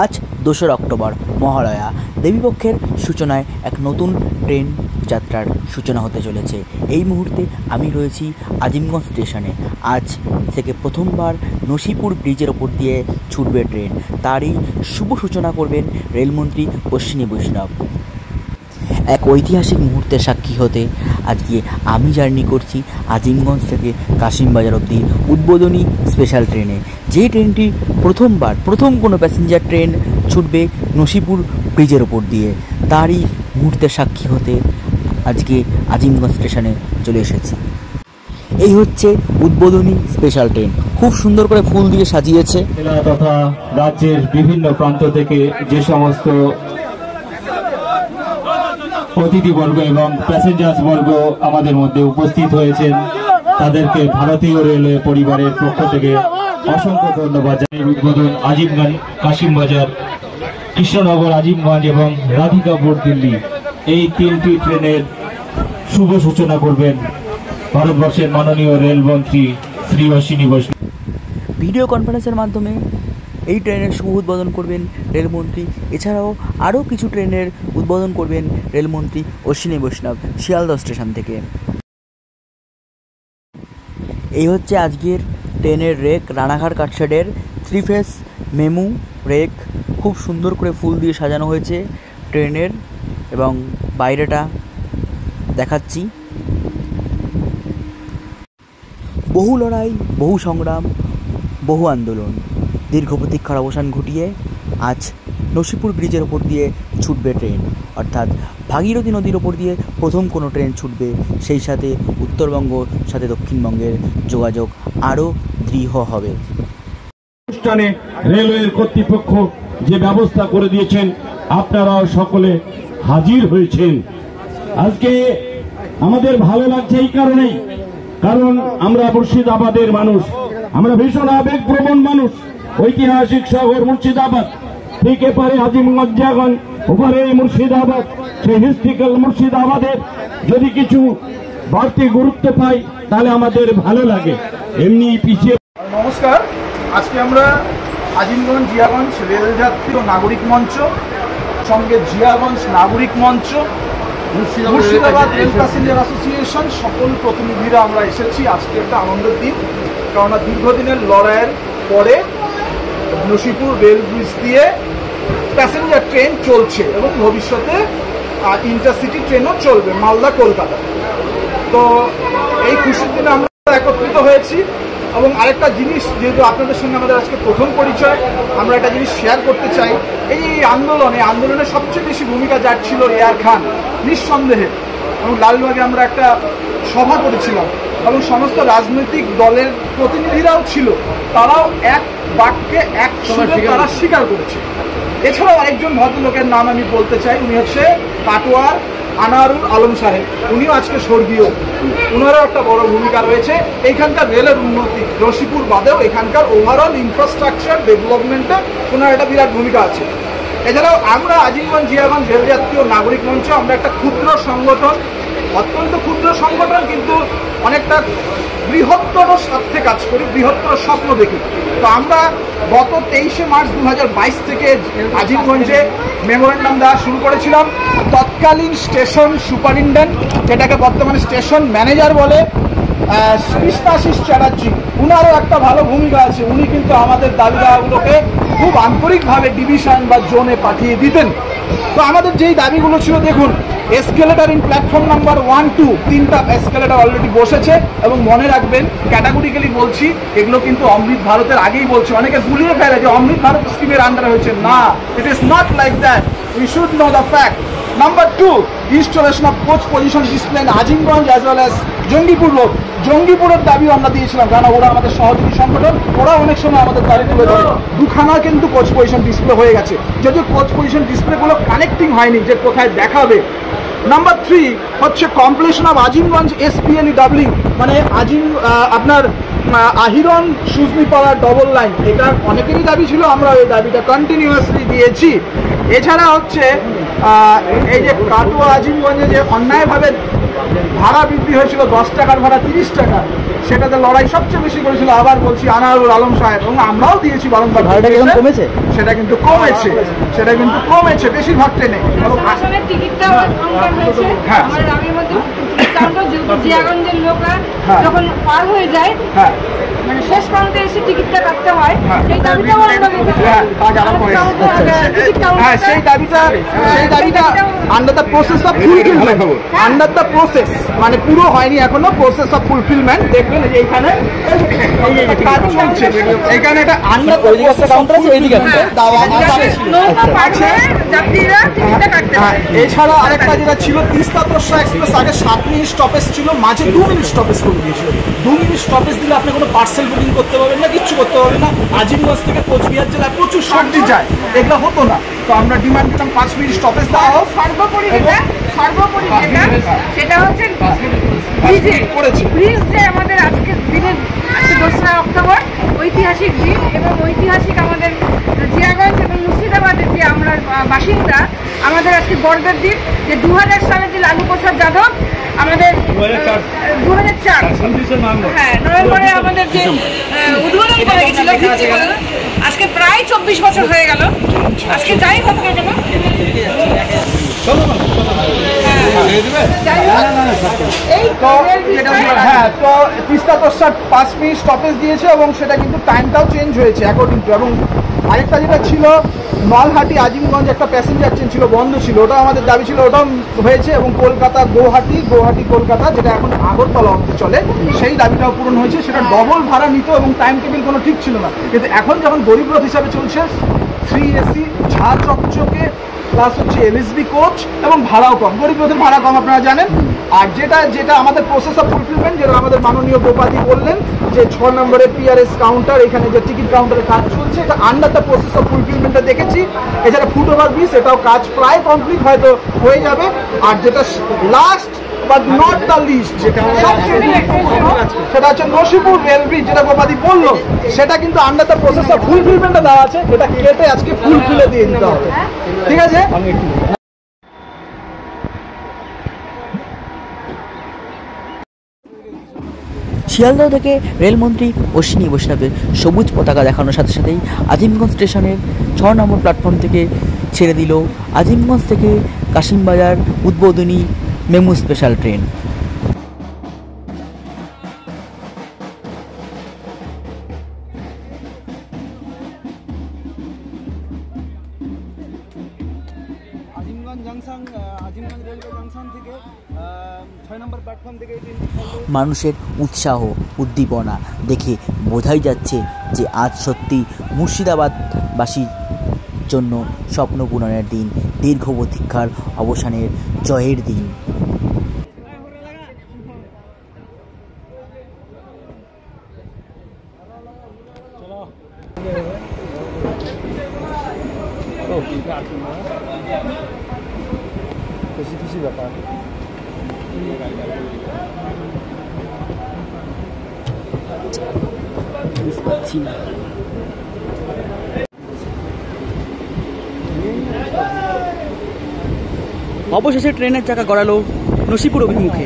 আজ 2রা অক্টোবর মহালয়া দেবীপক্ষের সূচনায় এক নতুন ট্রেন যাত্রার সূচনা হতে চলেছে। এই মুহূর্তে আমি রয়েছি আজিমগঞ্জ স্টেশনে। আজ থেকে প্রথমবার নসিপুর ব্রিজের ওপর দিয়ে ছুটবে ট্রেন। তারই শুভ সূচনা করবেন রেলমন্ত্রী অশ্বিনী বৈষ্ণব। এক ঐতিহাসিক মুহূর্তের সাক্ষী হতে আজকে আমি জার্নি করছি আজিমগঞ্জ থেকে কাশিমবাজার অবধি উদ্বোধনী স্পেশাল ট্রেনে। যে ট্রেনটি প্রথম কোনো প্যাসেঞ্জার ট্রেন ছুটবে নসিপুর ব্রিজের ওপর দিয়ে, তারই মুহূর্তের সাক্ষী হতে আজকে আজিমগঞ্জ স্টেশনে চলে এসেছি। এই হচ্ছে উদ্বোধনী স্পেশাল ট্রেন, খুব সুন্দর করে ফুল দিয়ে সাজিয়েছে। জেলা তথা রাজ্যের বিভিন্ন প্রান্ত থেকে যে সমস্ত অতিথিবর্গ এবং প্যাসেঞ্জার্স বর্গ আমাদের মধ্যে উপস্থিত হয়েছেন, তাদেরকে ভারতীয় রেলওয়ে পরিবারের পক্ষ থেকে অসংখ্য ধন্যবাদ জানিয়ে উদ্বোধন আজিমগঞ্জ, কাশিমবাজার, কৃষ্ণনগর, আজিমগঞ্জ এবং রাধিকাপুর দিল্লি, এই 3টি ট্রেনের শুভ সূচনা করবেন ভারতবর্ষের মাননীয় রেলমন্ত্রী শ্রী অশ্বিনী বৈষ্ণব। ভিডিও কনফারেন্সের মাধ্যমে এই ট্রেনের শুভ উদ্বোধন করবেন রেলমন্ত্রী। এছাড়াও আরও কিছু ট্রেনের উদ্বোধন করবেন রেলমন্ত্রী অশ্বিনী বৈষ্ণব শিয়ালদহ স্টেশন থেকে। এই হচ্ছে আজকের ট্রেনের রেক, রানাঘাট কাটশেডের 3 ফেজ মেমু রেক। খুব সুন্দর করে ফুল দিয়ে সাজানো হয়েছে ট্রেনের, এবং বাইরেটা দেখাচ্ছি। বহু লড়াই, বহু সংগ্রাম, বহু আন্দোলন, দীর্ঘ প্রতীক্ষার অবসান ঘটিয়ে আজ নসিপুর ব্রিজের ওপর দিয়ে ছুটবে ট্রেন, অর্থাৎ ভাগীরথী নদীর ওপর দিয়ে প্রথম কোনো ট্রেন ছুটবে। সেই সাথে উত্তরবঙ্গর সাথে দক্ষিণবঙ্গের যোগাযোগ আরও দৃঢ় হবে। অনুষ্ঠানে রেলওয়ের কর্তৃপক্ষ যে ব্যবস্থা করে দিয়েছেন, আপনারাও সকলে হাজির হয়েছেন। আজকে আমাদের ভালো লাগছে এই কারণেই, কারণ আমরা মুর্শিদাবাদের মানুষ, আমরা ভীষণ আবেগপ্রবণ মানুষ। ঐতিহাসিক শহর মুর্শিদাবাদ, ঠিক এপারে আজিমগঞ্জ, জিয়াগঞ্জ, ওপারে মুর্শিদাবাদ। সেই হিস্ট্রিক্যাল মুর্শিদাবাদের যদি কিছু বাড়তি গুরুত্ব পাই তাহলে আমাদের ভালো লাগে। এমনি পিছিয়ে নমস্কার, আজকে আমরা আজিমগঞ্জ জিয়াগঞ্জ রেলযাত্রী ও নাগরিক মঞ্চ, সঙ্গে জিয়াগঞ্জ নাগরিক মঞ্চ, মুর্শিদাবাদ রেল প্যাসেঞ্জার অ্যাসোসিয়েশন, সকল প্রতিনিধিরা আমরা এসেছি। আজকে একটা আনন্দের দিন, কেননা দীর্ঘদিনের লড়াইয়ের পরে নসিপুর রেল ব্রিজ দিয়ে প্যাসেঞ্জার ট্রেন চলছে এবং ভবিষ্যতে ইন্টারসিটি ট্রেনও চলবে মালদা কলকাতা। তো এই খুশির দিনে আমরা একত্রিত হয়েছি। এবং আরেকটা জিনিস, যেহেতু আপনাদের সঙ্গে আমাদের আজকে প্রথম পরিচয়, আমরা একটা জিনিস শেয়ার করতে চাই। এই আন্দোলনে সবচেয়ে বেশি ভূমিকা যার ছিল এয়ার খান, নিঃসন্দেহে। এবং লালবাগে আমরা একটা সভা করেছিলাম এবং সমস্ত রাজনৈতিক দলের প্রতিনিধিরাও ছিল, তারাও এক বাক্যে এক সুরে তারা স্বীকার করেছে। এছাড়াও আরেকজন ভদ্রলোকের নাম আমি বলতে চাই, উনি হচ্ছে কাটোয়ার আনারুল আলম সাহেব, উনিও আজকে স্বর্গীয়। ওনারও একটা বড় ভূমিকা রয়েছে এইখানকার রেলের উন্নতি, নসিপুর বাদেও এখানকার ওভারঅল ইনফ্রাস্ট্রাকচার ডেভেলপমেন্টে ওনার একটা বিরাট ভূমিকা আছে। এছাড়াও আমরা আজিমগঞ্জ জিয়াগঞ্জ রেলযাত্রী ও নাগরিক মঞ্চ, আমরা একটা ক্ষুদ্র সংগঠন, অত্যন্ত ক্ষুদ্র সংগঠন, কিন্তু অনেকটা বৃহত্তর স্বার্থে কাজ করি, বৃহত্তর স্বপ্ন দেখি। তো আমরা গত 23শে মার্চ 2022 থেকে আজিমগঞ্জে মেমোরেন্ডাম দেওয়া শুরু করেছিলাম। তৎকালীন স্টেশন সুপারিনটেন্ডেন্ট, যেটাকে বর্তমানে স্টেশন ম্যানেজার বলে, কৃষ্ণাশিস চ্যাটার্জি, উনারও একটা ভালো ভূমিকা আছে। উনি কিন্তু আমাদের দাবি দাওয়াগুলোকে খুব আন্তরিকভাবে ডিভিশন বা জোনে পাঠিয়ে দিতেন। তো আমাদের যেই দাবিগুলো ছিল, দেখুন, এসকেলেটার ইন প্ল্যাটফর্ম নাম্বার 1, 2, 3টা এসকেলেটার অলরেডি বসেছে। এবং মনে রাখবেন, ক্যাটাগরিক্যালি বলছি, এগুলো কিন্তু অমৃত ভারতের আগেই বলছে। অনেকে গুলিয়ে ফেলে যে অমৃত ভারত স্কিমের আন্ডারে হয়েছে, না, it is not like that. We should know the fact. Number 2, installation of coach position display in Azimganj as well as Jangipur road. জঙ্গিপুরের দাবিও আমরা দিয়েছিলাম, কারণ ওরা আমাদের সহযোগী সংগঠন, ওরা অনেক সময় আমাদের দাবি তুলে ধরে। 2খানা কিন্তু কোচ পজিশন ডিসপ্লে হয়ে গেছে, যদিও কোচ পজিশন ডিসপ্লেগুলো কানেক্টিং হয়নি যে কোথায় দেখাবে। নাম্বার 3 হচ্ছে কমপ্লিশন অফ আজিমগঞ্জ এসপিএলই ডাবলিং, মানে আপনার আহিরন সুজনিপাড়া ডবল লাইন। এটা অনেকেরই দাবি ছিল, আমরা ওই দাবিটা কন্টিনিউয়াসলি দিয়েছি। এছাড়া হচ্ছে এই যে কাটোয়া আজিমগঞ্জে যে অন্যায়ভাবে ভাড়া বৃদ্ধি হয়েছিল 10 টাকার ভাড়া 30 টাকা, সেটাতে লড়াই সবচেয়ে বেশি করেছিল আবার বলছি আনারুল আলম সাহেব, এবং আমরাও দিয়েছি বারংবার। ভাড়াটা কেমন কমেছে? সেটা কিন্তু কমেছে বেশিরভাগ ট্রেনে। টিকিটটা হয়েছে আমাদের রামের মধ্যে জিয়াগঞ্জের লোকরা যখন পার হয়ে যায়, মানে শেষ প্রান্তে এসে টিকিটটা কাটতে হয়, সেই দাবিটাও আমরা সেই দাবিটা under the process of fulfilment, under the process মানে পুরো হয়নি এখনো, প্রসেস অফ ফুলফিলমেন্ট। দেখবেন এইখানে কাজ চলছে, এখানে এটা under the process of fulfilment দেওয়া আছে। এছাড়া আরেকটা যেটা ছিল তিস্তা তোরসা এক্সপ্রেস, আগে 7 মিনিট স্টপেজ ছিল, মাঝে 2 মিনিট স্টপেজ করে দিয়েছিল। 2 মিনিট স্টপেজ দিলে আপনি কোনো পার্সেল বুকিং করতে পারবেন না, কিচ্ছু করতে পারবেন না। আজিমগঞ্জ থেকে কোচবিহার জেলায় প্রচুর সবজি যায়, এগুলো হতো না। তো আমরা ডিমান্ড করতাম 5 মিনিট স্টপেজ দেওয়া হোক। সর্বোপরি সেটা হচ্ছে ব্রিজ যে আমাদের আজকের দিনে, আজকে 2রা অক্টোবর ঐতিহাসিক দিন, এবং ঐতিহাসিক আমাদের জিয়াগঞ্জ এবং মুর্শিদাবাদের যে আমরা বাসিন্দা, আমাদের আজকে গর্বের দিন যে 2000 সালে যে লালু প্রসাদ যাদব আমাদের 2004 নভেম্বরে আমাদের যে উদ্বোধন করে গেছিল, আজকে প্রায় 24 বছর হয়ে গেল। আজকে যাই হোক না কেন, তো তিস্তা তোরসা 5 মিনিট স্টপেজ দিয়েছে, এবং সেটা কিন্তু টাইমটাও চেঞ্জ হয়েছে অ্যাকর্ডিং টু। এবং আরেকটা যেটা ছিল নলহাটি আজিমগঞ্জ একটা প্যাসেঞ্জার ট্রেন ছিল, বন্ধ ছিল, ওটাও আমাদের দাবি ছিল, ওটাও হয়েছে। এবং কলকাতা গুয়াহাটি কলকাতা যেটা এখন আগরতলা অবধি চলে, সেই দাবিটাও পূরণ হয়েছে। সেটা ডবল ভাড়া নিত এবং টাইম টেবিল কোনো ঠিক ছিল না, কিন্তু এখন যখন গরিব রথ হিসাবে চলছে 3 AC ঝাঁ চকচকে প্লাস হচ্ছে এলএসবি কোচ, এবং ভাড়াও কম, গরিব রথের ভাড়া কম আপনারা জানেন। আর যেটা আমাদের প্রসেস অফ ফুলফিলমেন্ট, যেটা আমাদের মাননীয় গোপাদি বললেন যে 6 নম্বরের পিআরএস কাউন্টার, এখানে যে টিকিট কাউন্টারের কাজ চলছে, এটা আন্ডার দ্য প্রসেস অফ ফুলফিলমেন্টটা দেখেছি। এছাড়া ফুটওভার ব্রিজ, এটাও কাজ প্রায় কমপ্লিট হয়তো হয়ে যাবে। আর যেটা last but not the least, সেটা হচ্ছে নসিপুর রেল ব্রিজ, যেটা গোপাদি বললো, সেটা কিন্তু আন্ডার দ্য প্রসেস অফ ফুলফিলমেন্টটা দেওয়া আছে, এটা কেটে আজকে ফুলফিলে দিয়ে দিতে হবে। ঠিক আছে। শিয়ালদহ থেকে রেলমন্ত্রী অশ্বিনী বৈষ্ণবের সবুজ পতাকা দেখানোর সাথে সাথেই আজিমগঞ্জ স্টেশনের 6 নম্বর প্ল্যাটফর্ম থেকে ছেড়ে দিল আজিমগঞ্জ থেকে কাশিমবাজার উদ্বোধনী মেমু স্পেশাল ট্রেন। মানুষের উৎসাহ উদ্দীপনা দেখে বোঝাই যাচ্ছে যে আজ সত্যি মুর্শিদাবাদবাসীর জন্য স্বপ্ন পূরণের দিন, দীর্ঘ প্রতীক্ষার অবসানের জয়ের দিন। খুশি ব্যাপার। পাচ্ছি না। অবশেষে ট্রেনের চাকা গড়ালো নসিপুর অভিমুখে।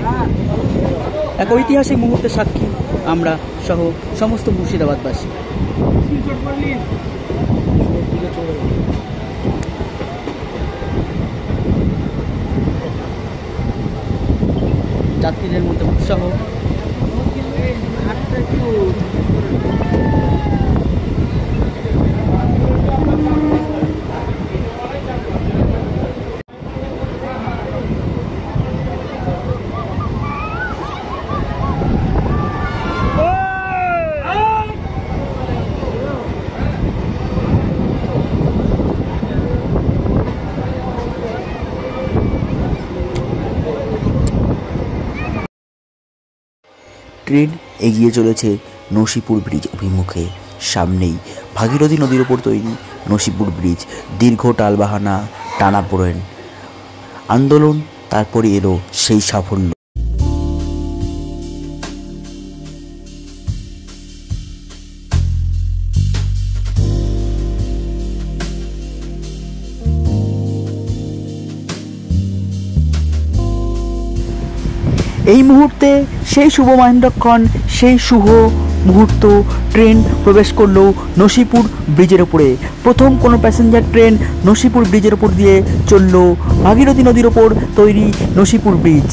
এক ঐতিহাসিক মুহূর্তের সাক্ষী আমরা সহ সমস্ত মুর্শিদাবাদবাসী। যাত্রীদের মধ্যে উৎসাহ। ট্রেন এগিয়ে চলেছে নসিপুর ব্রিজ অভিমুখে। সামনেই ভাগীরথী নদীর ওপর তৈরি নসিপুর ব্রিজ। দীর্ঘ টালবাহানা, টানাপোড়েন, আন্দোলন, তারপরে এলো সেই সাফল্য। এই মুহূর্তে সেই শুভ মহেন্দ্রক্ষণ, সেই শুভ মুহূর্ত, ট্রেন প্রবেশ করলো নসিপুর ব্রিজের ওপরে। প্রথম কোনো প্যাসেঞ্জার ট্রেন নসিপুর ব্রিজের ওপর দিয়ে চলল ভাগীরথী নদীর ওপর তৈরি Nasipur bridge.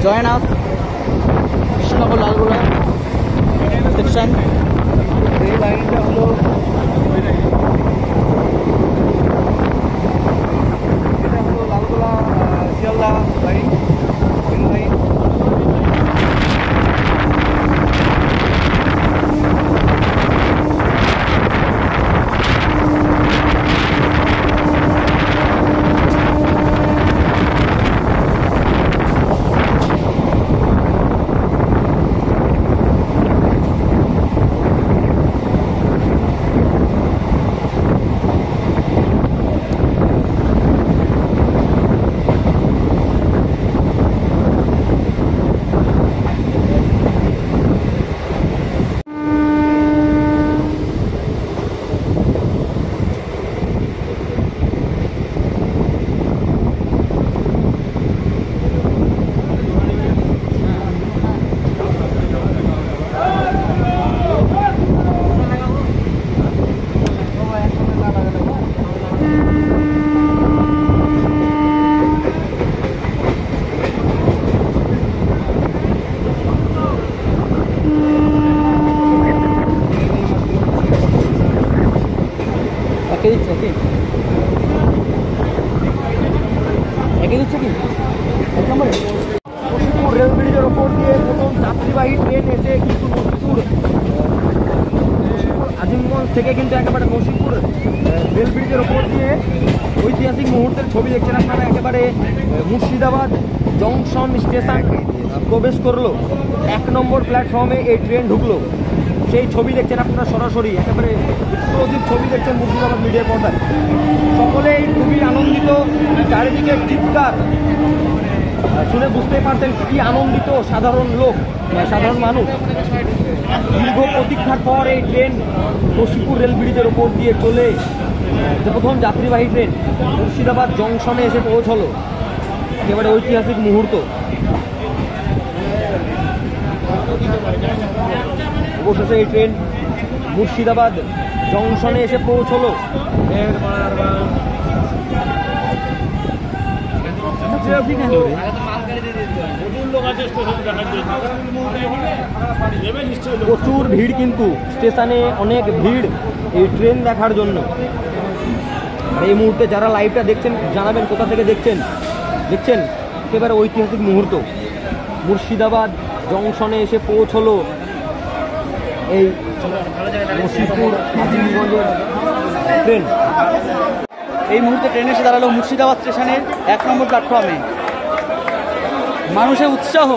Join us, Krishnanagar Lalgola section. এই লাইনটা হলো Lalgola Sealdah line, line. Nasipur rail ব্রিজের ওপর দিয়ে প্রথম যাত্রীবাহী ট্রেন এসে কিন্তু নসিপুর আজিমগঞ্জ থেকে কিন্তু একেবারে নসিপুর রেল ব্রিজের ওপর দিয়ে ঐতিহাসিক মুহূর্তের ছবি দেখছেন আপনারা। একেবারে মুর্শিদাবাদ জংশন স্টেশন প্রবেশ করলো, 1 নম্বর প্ল্যাটফর্মে এই ট্রেন ঢুকলো, সেই ছবি দেখছেন আপনারা সরাসরি। একেবারে এক্সক্লুসিভ ছবি দেখছেন মুর্শিদাবাদ মিডিয়ার পর্দায়। সকলেই খুবই আনন্দিত, চারিদিকে চিৎকার শুনে বুঝতেই পারতেন কি আনন্দিত সাধারণ লোক, সাধারণ মানুষ। দীর্ঘ প্রতীক্ষার পর এই ট্রেন নসিপুর রেল ব্রিজের ওপর দিয়ে চলে যে প্রথম যাত্রীবাহী ট্রেন মুর্শিদাবাদ জংশনে এসে পৌঁছলো। একেবারে ঐতিহাসিক মুহূর্ত। অবশেষে এই ট্রেন মুর্শিদাবাদ জংশনে এসে পৌঁছলো। প্রচুর ভিড়, কিন্তু স্টেশনে অনেক ভিড় এই ট্রেন দেখার জন্য। এই মুহূর্তে যারা লাইভটা দেখছেন জানাবেন কোথা থেকে দেখছেন। একেবারে ঐতিহাসিক মুহূর্ত। মুর্শিদাবাদ জংশনে এসে পৌঁছলো এই নসিপুর আজিমগঞ্জের ট্রেন। এই মুহূর্তে ট্রেন এসে দাঁড়ালো মুর্শিদাবাদ স্টেশনের 1 নম্বর প্ল্যাটফর্মে। মানুষের উৎসাহ,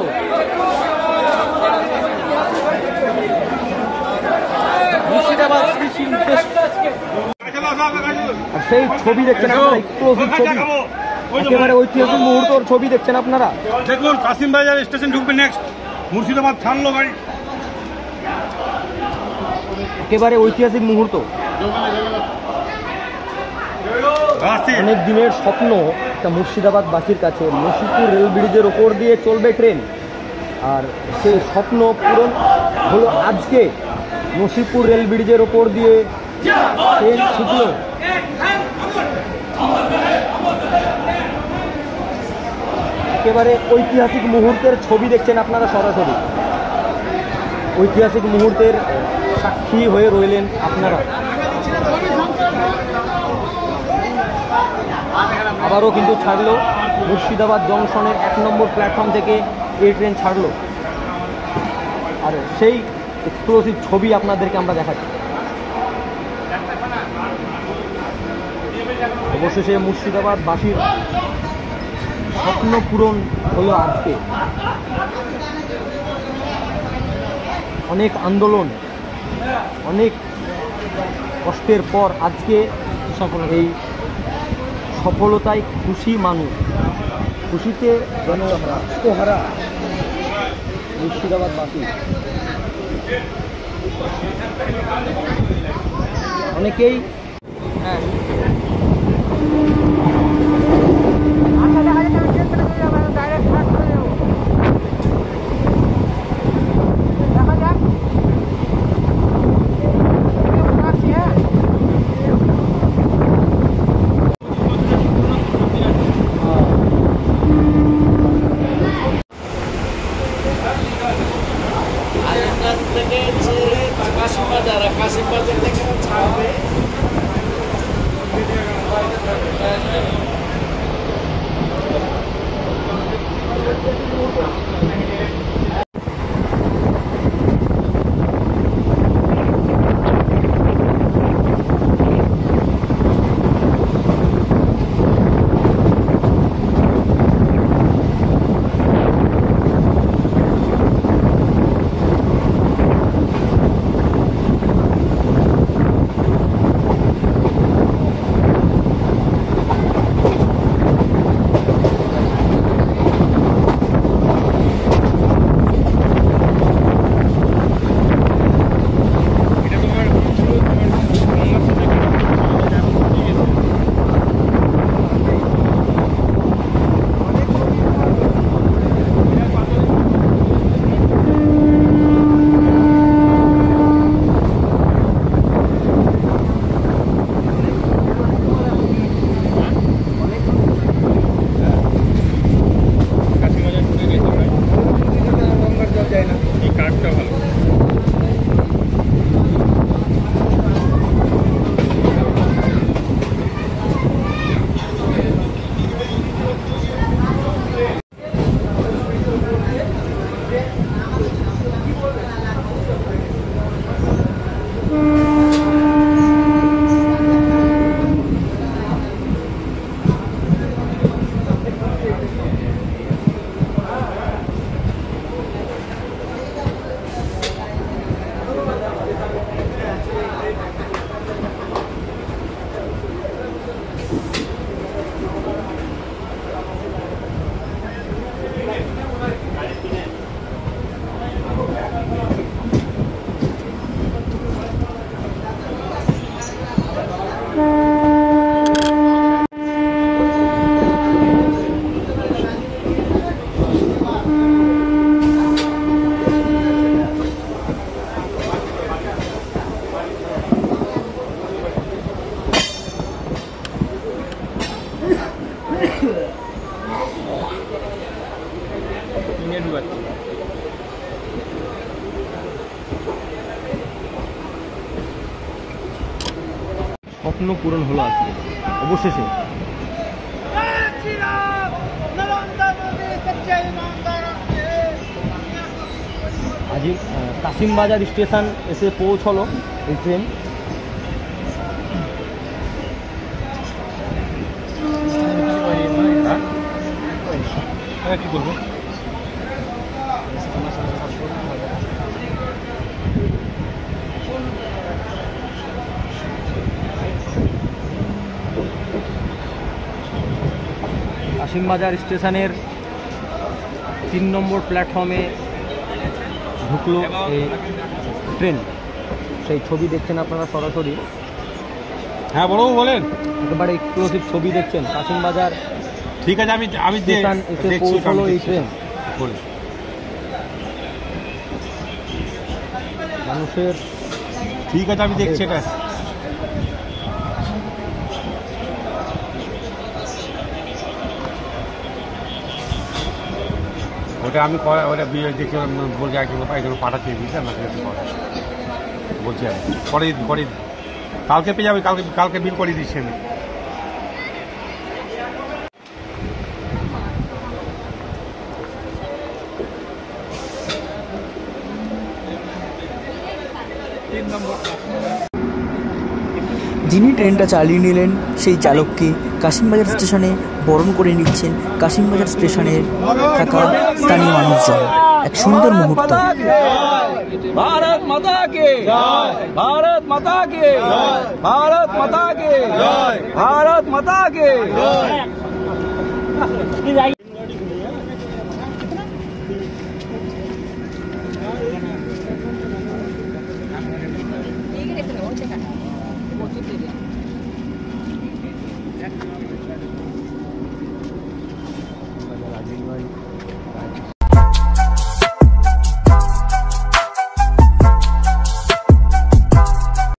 মুর্শিদাবাদ সেই ছবি দেখছেন আপনারা, এক্সক্লুসিভ ছবি, একেবারে ঐতিহাসিক মুহূর্তের ছবি দেখছেন আপনারা। দেখুন কাশিম বাজার স্টেশন ঢুকবে নেক্সট, মুর্শিদাবাদ ছাড়লো গাড়ি। একেবারে ঐতিহাসিক মুহূর্ত, অনেক দিনের স্বপ্ন একটা মুর্শিদাবাদবাসীর কাছে। নসিপুর রেল ব্রিজের ওপর দিয়ে চলবে ট্রেন, আর সেই স্বপ্ন পূরণ হলো আজকে। নসিপুর রেল ব্রিজের ওপর দিয়ে ট্রেন ছুটল। একেবারে ঐতিহাসিক মুহূর্তের ছবি দেখছেন আপনারা সরাসরি। ঐতিহাসিক মুহূর্তের সাক্ষী হয়ে রইলেন আপনারা। আবারও কিন্তু ছাড়লো মুর্শিদাবাদ জংশনের 1 নম্বর প্ল্যাটফর্ম থেকে এই ট্রেন ছাড়লো, আর সেই এক্সক্লুসিভ ছবি আপনাদেরকে আমরা দেখাচ্ছি। অবশেষে মুর্শিদাবাদবাসীর স্বপ্ন পূরণ হলো আজকে। অনেক আন্দোলন, অনেক কষ্টের পর আজকে এই সফলতায় খুশি মানুষ, খুশিতে যেন আত্মহারা মুর্শিদাবাদবাসী। অনেকেই স্বপ্ন পূরণ হলো আজকে অবশেষে। আজ কাশিমবাজার স্টেশন এসে পৌঁছলো এই ট্রেন। কি করবো কাশিমবাজার স্টেশনের 3 নম্বর প্ল্যাটফর্মে ঢুকলো এই ট্রেন, সেই ছবি দেখছেন আপনারা সরাসরি। হ্যাঁ বড় বলেন, একেবারে এক্সক্লুসিভ ছবি দেখছেন। কাশিমবাজার ঠিক আছে, আমি স্টেশন এসে পৌঁছলো এই ট্রেন। মানুষের ঠিক আছে, আমি দেখছি এটা। ওটা আমি ওটা দেখছি বলছি একজন পাঠাচ্ছি বুঝলেন না। বলছি আমি করে দিই কালকে পেয়ে যাবে, কালকে বিল করে দিচ্ছি আমি। যিনি ট্রেনটা চালিয়ে নিলেন সেই চালককে কাশিমবাজার স্টেশনে বরণ করে নিচ্ছেন কাশিমবাজার স্টেশনের থাকা স্থানীয় মানুষজন। এক সুন্দর মুহূর্ত। भारत माता के भारत माता के भारत माता के भारत माता के ठीक है